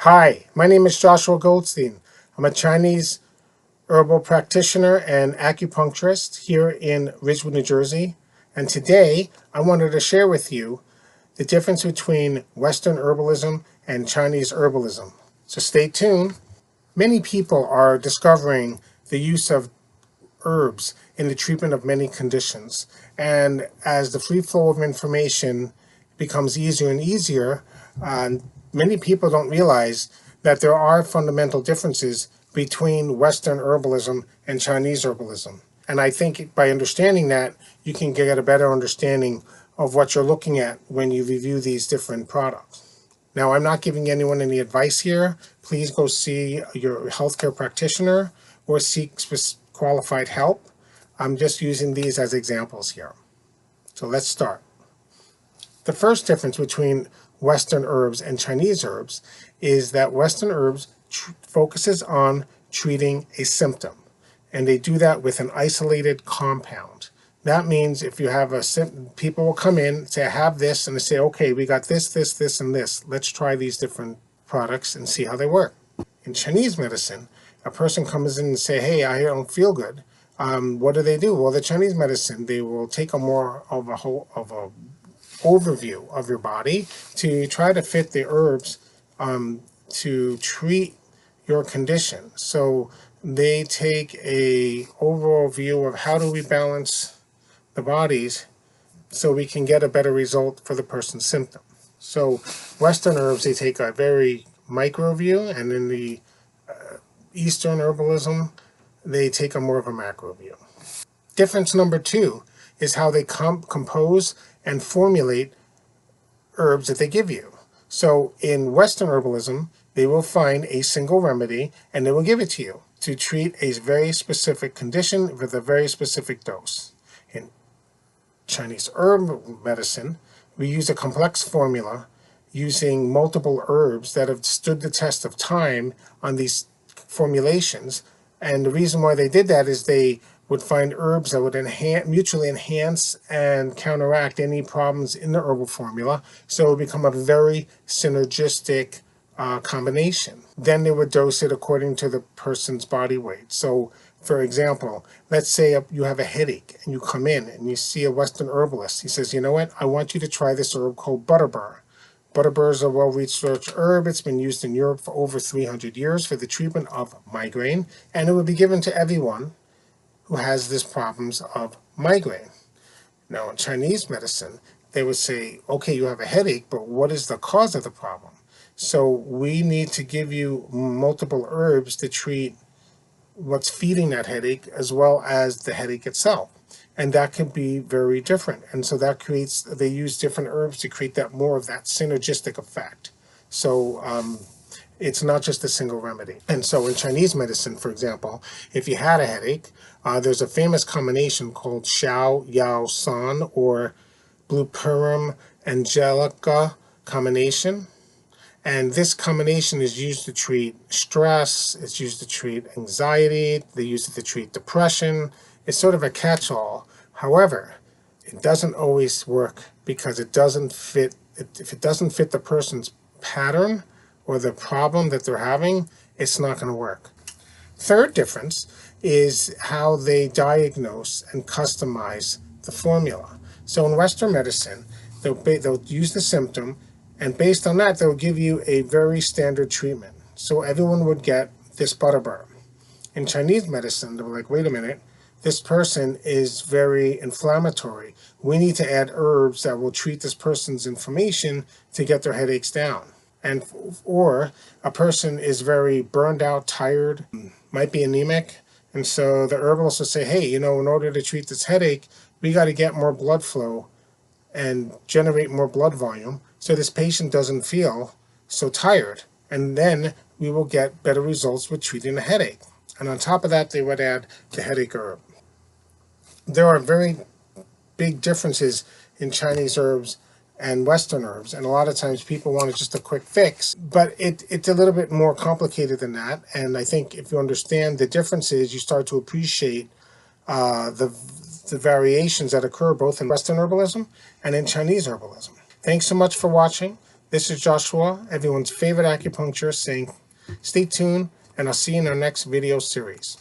Hi, my name is Joshua Goldstein. I'm a Chinese herbal practitioner and acupuncturist here in Ridgewood, New Jersey. And today I wanted to share with you the difference between Western herbalism and Chinese herbalism. So stay tuned. Many people are discovering the use of herbs in the treatment of many conditions. And as the free flow of information becomes easier and easier, many people don't realize that there are fundamental differences between Western herbalism and Chinese herbalism. And I think by understanding that, you can get a better understanding of what you're looking at when you review these different products. Now, I'm not giving anyone any advice here. Please go see your healthcare practitioner or seek qualified help. I'm just using these as examples here. So let's start. The first difference between Western herbs and Chinese herbs is that Western herbs focuses on treating a symptom, and they do that with an isolated compound. That means if you have people will come in, say, I have this, and they say, okay, we got this, this, this, and this. Let's try these different products and see how they work. In Chinese medicine, a person comes in and say, hey, I don't feel good. What do? Well, the Chinese medicine, they will take a more of a overview of your body to try to fit the herbs to treat your condition. So they take a overall view of how do we balance the bodies so we can get a better result for the person's symptom. So Western herbs, they take a very micro view, and in the Eastern herbalism, they take a more of a macro view. Difference number two is how they compose and formulate herbs that they give you. So in Western herbalism, they will find a single remedy and they will give it to you to treat a very specific condition with a very specific dose. In Chinese herb medicine, we use a complex formula using multiple herbs that have stood the test of time on these formulations. And the reason why they did that is they would find herbs that would mutually enhance and counteract any problems in the herbal formula, so it would become a very synergistic combination. Then they would dose it according to the person's body weight. So, for example, let's say you have a headache and you come in and you see a Western herbalist. He says, you know what, I want you to try this herb called butterbur. Butterbur is a well-researched herb. It's been used in Europe for over 300 years for the treatment of migraine, and it would be given to everyone who has this problems of migraine. Now, in Chinese medicine, they would say, okay, you have a headache, but what is the cause of the problem? So we need to give you multiple herbs to treat what's feeding that headache as well as the headache itself. And that can be very different. And so that creates, they use different herbs to create that more of that synergistic effect. So it's not just a single remedy. And so in Chinese medicine, for example, if you had a headache, there's a famous combination called Xiao Yao San, or Bluperum Angelica combination. And this combination is used to treat stress, it's used to treat anxiety, they use it to treat depression. It's sort of a catch-all. However, it doesn't always work because it doesn't fit. If it doesn't fit the person's pattern or the problem that they're having, it's not going to work. Third difference is how they diagnose and customize the formula. So in Western medicine, they'll use the symptom, and based on that, they'll give you a very standard treatment. So everyone would get this butterbur. In Chinese medicine, they were like, wait a minute, this person is very inflammatory. We need to add herbs that will treat this person's inflammation to get their headaches down. And or a person is very burned out, tired, might be anemic, and so the herbalist will say, hey, in order to treat this headache, we got to get more blood flow and generate more blood volume so this patient doesn't feel so tired. And then we will get better results with treating the headache. And on top of that, they would add the headache herb. There are very big differences in Chinese herbs and Western herbs, and a lot of times people want just a quick fix, but it's a little bit more complicated than that. And I think if you understand the differences, you start to appreciate the variations that occur both in Western herbalism and in Chinese herbalism. Thanks so much for watching. This is Joshua, everyone's favorite acupuncturist, saying stay tuned, and I'll see you in our next video series.